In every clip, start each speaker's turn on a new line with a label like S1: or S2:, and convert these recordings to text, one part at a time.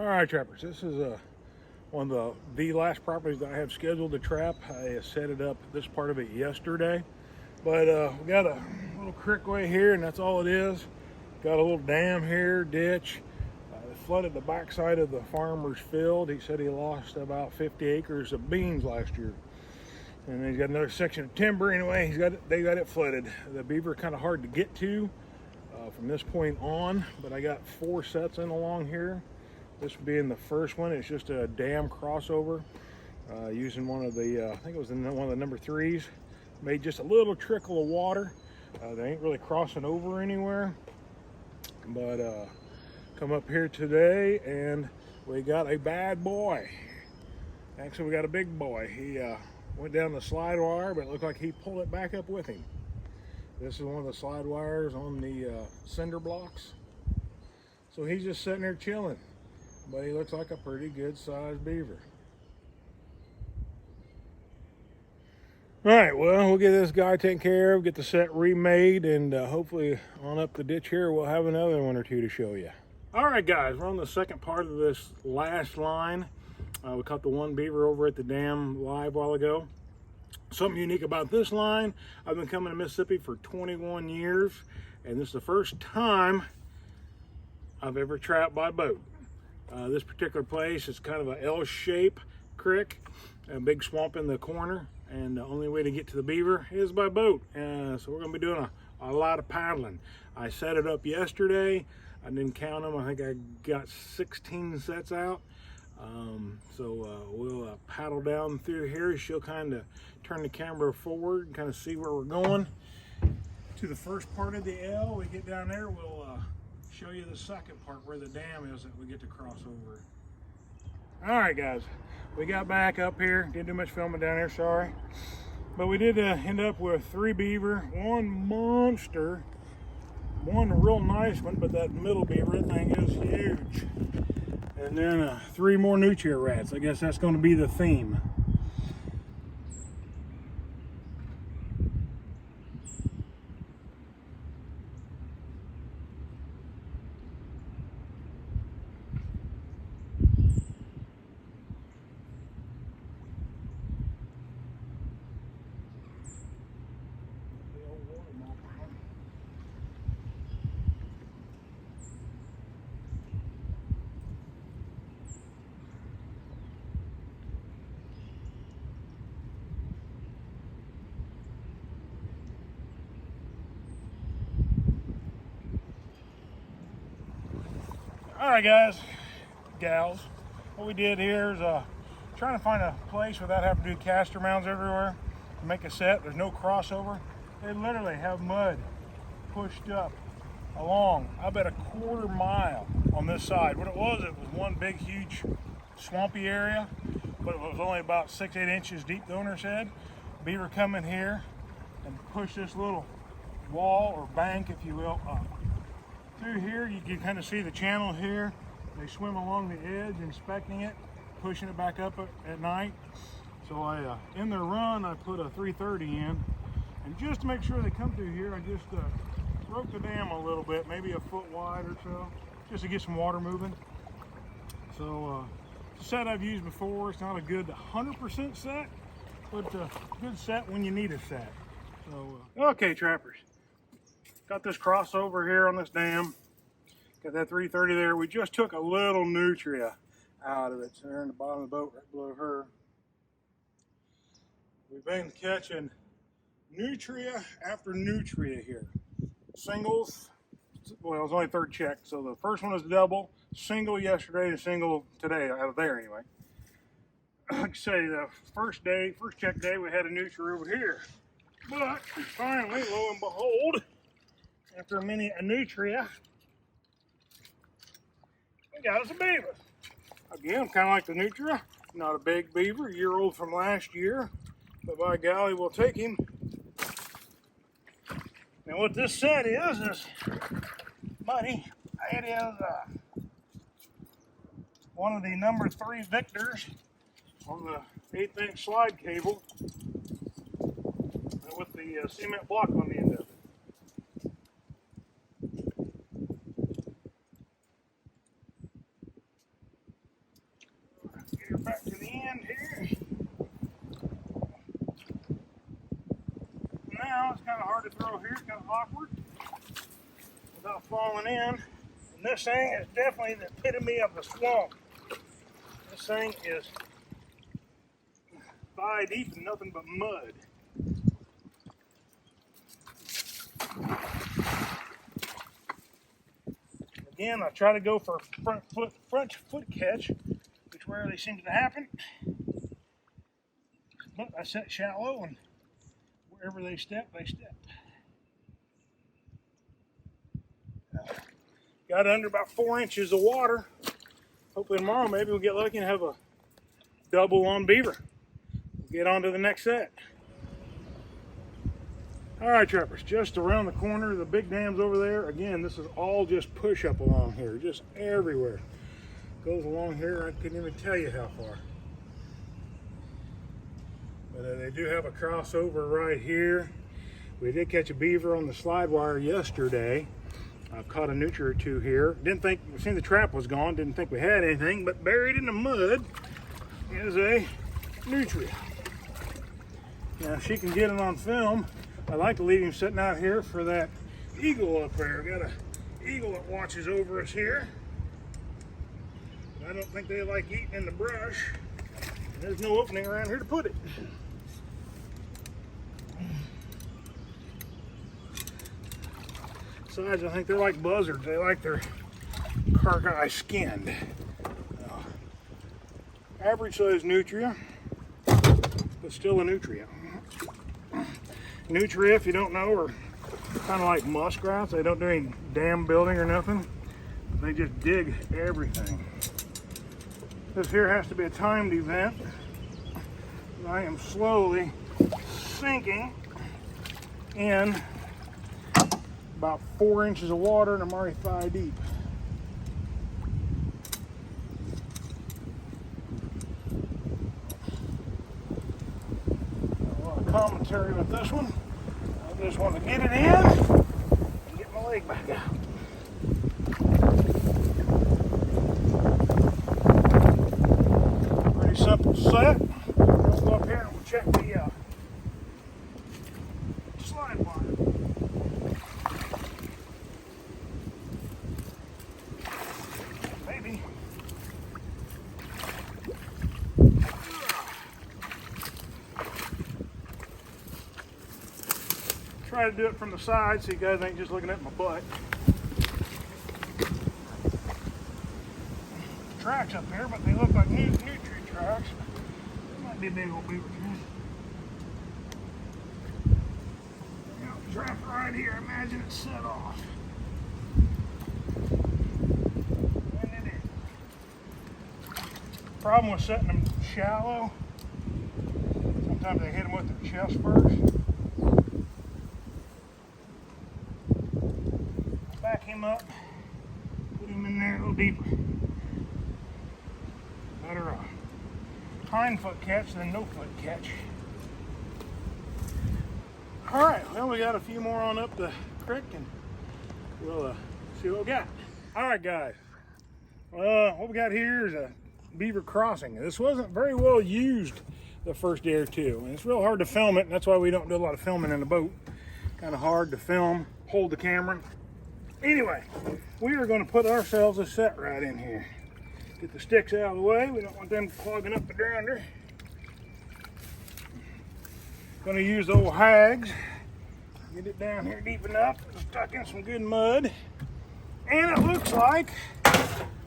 S1: All right, trappers, this is one of the last properties that I have scheduled to trap. I set it up, this part of it, yesterday, but we got a little crickway here, and that's all it is. Got a little dam here, ditch. It flooded the backside of the farmer's field. He said he lost about 50 acres of beans last year, and then he's got another section of timber. Anyway, they got it flooded. The beaver kind of hard to get to from this point on, but I got 4 sets in along here. This being the first one. It's just a dam crossover using one of the, I think it was one of the number 3s. Made just a little trickle of water. They ain't really crossing over anywhere. But come up here today and we got a bad boy. Actually, we got a big boy. He went down the slide wire, but it looked like he pulled it back up with him. This is one of the slide wires on the cinder blocks. So he's just sitting there chilling. But he looks like a pretty good sized beaver. All right, well, we'll get this guy taken care of, get the set remade, and hopefully on up the ditch here, we'll have another one or two to show you. All right, guys, we're on the second part of this last line. We caught the one beaver over at the dam live a while ago. Something unique about this line, I've been coming to Mississippi for 21 years, and this is the first time I've ever trapped by boat. This particular place is kind of an L-shaped creek, a big swamp in the corner, and the only way to get to the beaver is by boat. So we're going to be doing a lot of paddling. I set it up yesterday. I didn't count them. I think I got 16 sets out. We'll paddle down through here. She'll kind of turn the camera forward and kind of see where we're going. To the first part of the L, we get down there, we'll show you the second part where the dam is that we get to cross over. All right, guys, we got back up here. Didn't do much filming down there, sorry. But we did end up with 3 beaver, 1 monster, 1 real nice one, but that middle beaver thing is huge. And then 3 more nutria rats. I guess that's going to be the theme. All right, guys, gals, what we did here is trying to find a place without having to do caster mounds everywhere to make a set. There's no crossover. They literally have mud pushed up along, I bet, 1/4 mile on this side. What it was one big, huge, swampy area, but it was only about 6-8 inches deep, the owner said. Beaver come in here and push this little wall or bank, if you will, up. Through here, you can kind of see the channel here. They swim along the edge, inspecting it, pushing it back up at night. So in their run, I put a 330 in, and just to make sure they come through here, I just broke the dam a little bit, maybe a foot wide or so, just to get some water moving. So it's a set I've used before. It's not a good 100% set, but a good set when you need a set. So okay, trappers. Got this crossover here on this dam. Got that 330 there. We just took a little nutria out of it. So they're in the bottom of the boat right below her. We've been catching nutria after nutria here. Singles, well, it was only 3rd check. So the first one was double, single yesterday and single today out of there anyway. Like I say, the first check day, we had a nutria over here. But finally, lo and behold, after a mini nutria, we got us a beaver. Again, kind of like the nutria, not a big beaver, a year old from last year, but by golly, we'll take him. And what this set is buddy, it is one of the number 3 Victors on the 1/8" slide cable with the cement block on the end of it. it's kind of hard to throw here, kind of awkward without falling in. And this thing is definitely the epitome of the swamp. This thing is thigh deep and nothing but mud. Again, I try to go for front foot catch, which rarely seems to happen. But I set shallow, and wherever they step, they step. Got under about 4 inches of water. Hopefully tomorrow maybe we'll get lucky and have a double on beaver. We'll get on to the next set. All right, trappers, just around the corner, the big dam's over there. Again, this is all just push up along here, just everywhere. Goes along here, I couldn't even tell you how far. But they do have a crossover right here. We did catch a beaver on the slide wire yesterday. I've caught a nutria or two here. Didn't think, seen the trap was gone, didn't think we had anything, but buried in the mud is a nutria. Now, if she can get it on film, I like to leave him sitting out here for that eagle up there. Got an eagle that watches over us here. I don't think they like eating in the brush. There's no opening around here to put it. Besides, I think they're like buzzards. They like their cargeye skinned. Average size nutria, but still a nutria. Nutria, if you don't know, are kind of like muskrats. They don't do any dam building or nothing. They just dig everything. This here has to be a timed event. I am slowly sinking in about 4 inches of water, and I'm already thigh deep. A lot of commentary with this one. I just want to get it in and get my leg back out. Pretty simple set. We'll go up here and we'll check the slide wire. Maybe. Try to do it from the side so you guys ain't just looking at my butt. Tracks up here, but they look like nutria tracks. There might be a big old beaver trap. Trap right here. Imagine it's set off. And it is. Problem with setting them shallow, sometimes they hit them with their chest first. Back him up, put him in there a little deeper. Better a hind foot catch than no foot catch. All right, well, we got a few more on up the creek, and we'll see what we got. All right, guys, what we got here is a beaver crossing. This wasn't very well used the first day or two, and it's real hard to film it, and that's why we don't do a lot of filming in the boat. Kind of hard to film, hold the camera. Anyway, we are going to put ourselves a set right in here. Get the sticks out of the way. We don't want them clogging up the grinder. Going to use old Hagz. Get it down here deep enough. Stuck in some good mud. And it looks like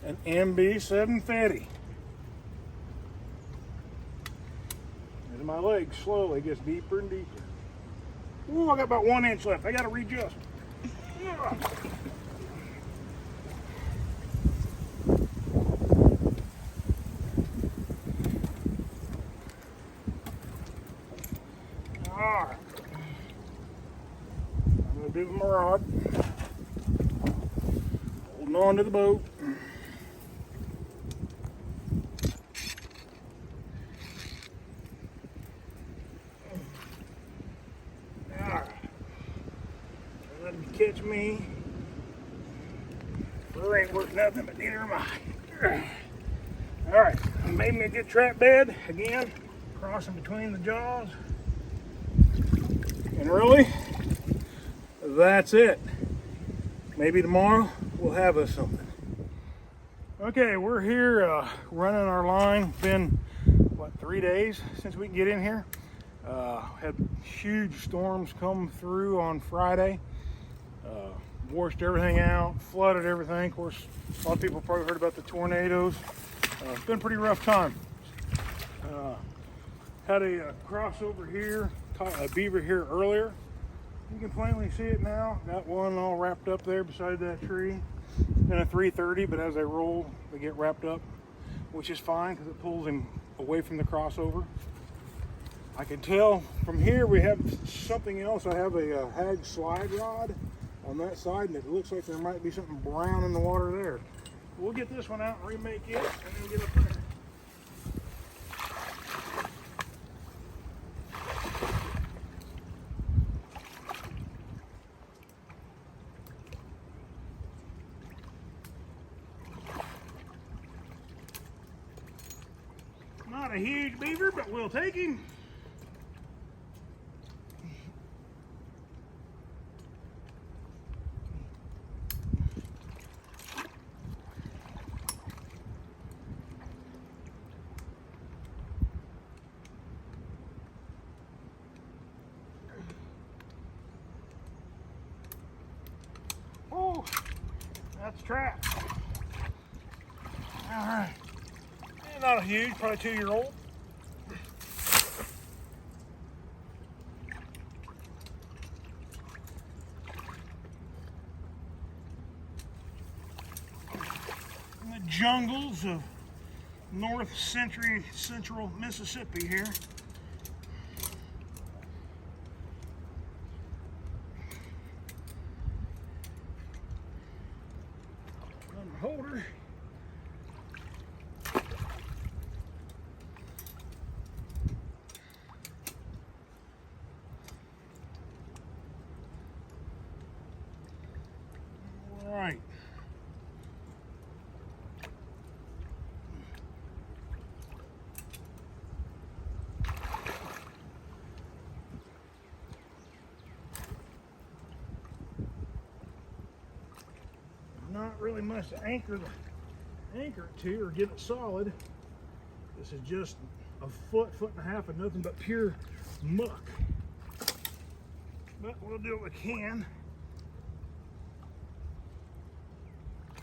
S1: an MB750. As my leg slowly gets deeper and deeper. Ooh, I got about 1 inch left. I got to readjust. Alright, I'm going to do my rod, holding on to the boat. Alright, let him catch me. Well, ain't worth nothing, but neither am I. Alright, made me a good trap bed, again, crossing between the jaws. And really, that's it. Maybe tomorrow we'll have us something. Okay, we're here running our line. Been, what, 3 days since we can get in here. Had huge storms come through on Friday. Washed everything out, flooded everything. Of course, a lot of people probably heard about the tornadoes. It's been a pretty rough time. Had a crossover here, caught a beaver here earlier. You can plainly see it now. Got one all wrapped up there beside that tree. It's been a 330, but as they roll, they get wrapped up, which is fine because it pulls him away from the crossover. I can tell from here we have something else. I have a Hagz slide rod on that side, and it looks like there might be something brown in the water there. We'll get this one out and remake it, and then get up there. Not a huge beaver, but we'll take him. Oh, that's trapped. All right. Not a huge, probably 2-year-old. In the jungles of north central Mississippi here. Holder. Right. Not really much to anchor it to or get it solid. This is just a foot and a half of nothing but pure muck. But we'll do what we can.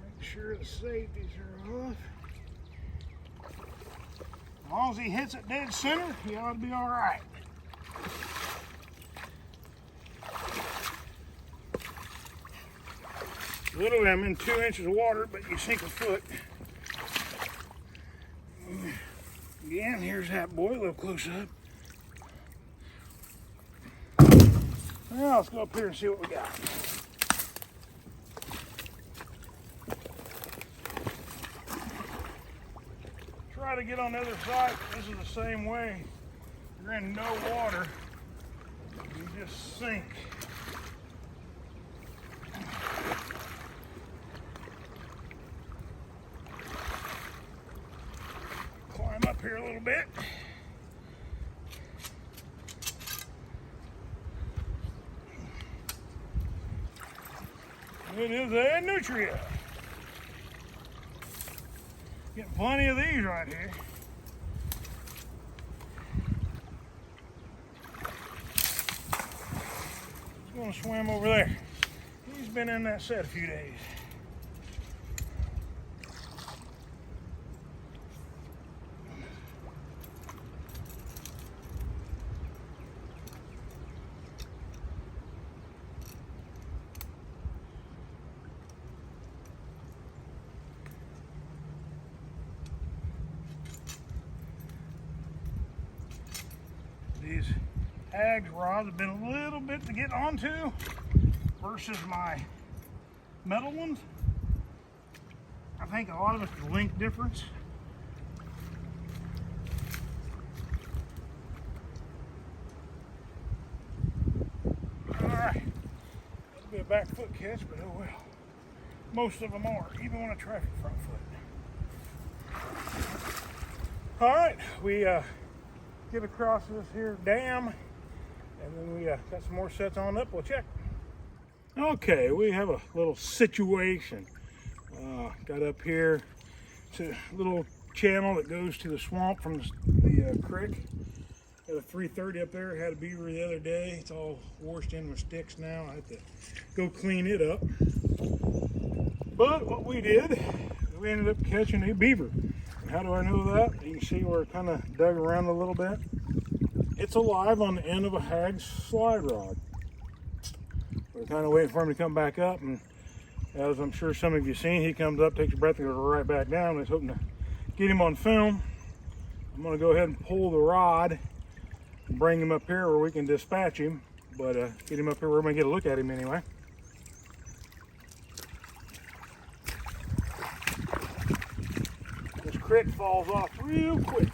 S1: Make sure the safeties are off. As long as he hits it dead center, he ought to be all right. Literally, I'm in 2 inches of water, but you sink a foot. Again, here's that boy, a little close up. Now let's go up here and see what we got. Try to get on the other side. This is the same way. You're in no water. You just sink. Climb up here a little bit. It is a nutria. Getting plenty of these right here. He's going to swim over there. He's been in that set a few days. These Hagz rods have been a little bit to get onto versus my metal ones. I think a lot of it's the length difference. All right, that'll be a back foot catch, but oh well. Most of them are, even when I try for front foot. All right, we get across this here dam, and then we got some more sets on up. We'll check. Okay, we have a little situation. Got up here to a little channel that goes to the swamp from the creek. Got a 330 up there. Had a beaver the other day. It's all washed in with sticks now. I have to go clean it up. But what we did, we ended up catching a beaver. And how do I know that? You can see where it kind of dug around a little bit. It's alive on the end of a Hagz slide rod. We're kind of waiting for him to come back up, and as I'm sure some of you seen, he comes up, takes a breath, and goes right back down. I was hoping to get him on film. I'm going to go ahead and pull the rod and bring him up here where we can dispatch him, but get him up here where we can get a look at him anyway. This creek falls off real quick.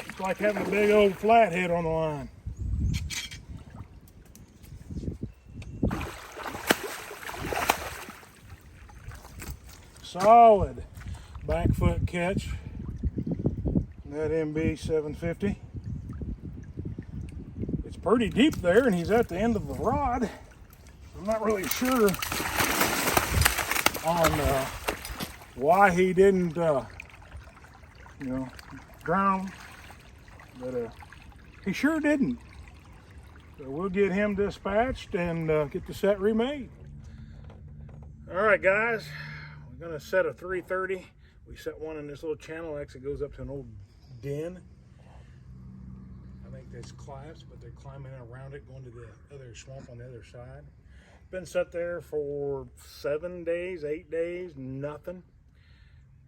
S1: It's like having a big old flathead on the line. Solid back foot catch. That MB 750. It's pretty deep there, and he's at the end of the rod. I'm not really sure on why he didn't, drown, but he sure didn't. So we'll get him dispatched and get the set remade. All right, guys. We're gonna set a 330. We set one in this little channel. Actually goes up to an old den. I think there's clamps, but they're climbing around it, going to the other swamp on the other side. Been set there for 7 days, 8 days, nothing.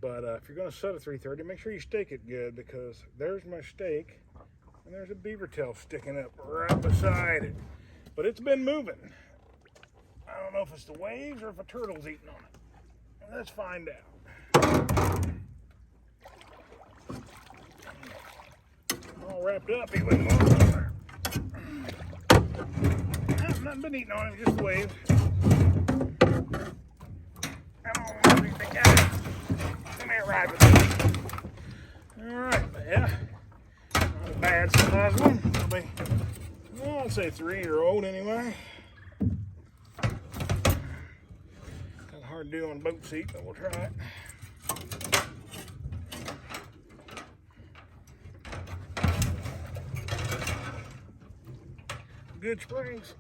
S1: But if you're gonna set a 330, make sure you stake it good, because there's my stake, and there's a beaver tail sticking up right beside it. But it's been moving. I don't know if it's the waves or if a turtle's eating on it. Let's find out. All wrapped up, he wouldn't go over there. Nothing been eating on him, just waves. Come on, big guy. Come here, ride with me. All right, yeah. Not a bad size one. Probably, well, I'd say 3-year-old anyway. Hard to do on a boat seat, but we'll try it. Good springs.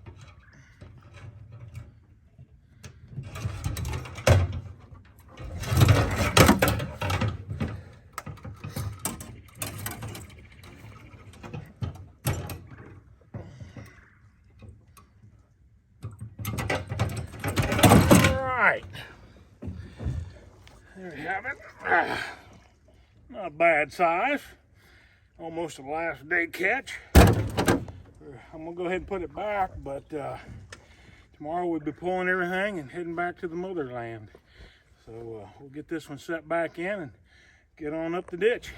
S1: There we have it. Not a bad size. Almost a last day catch. I'm gonna go ahead and put it back, but tomorrow we'll be pulling everything and heading back to the motherland. So we'll get this one set back in and get on up the ditch.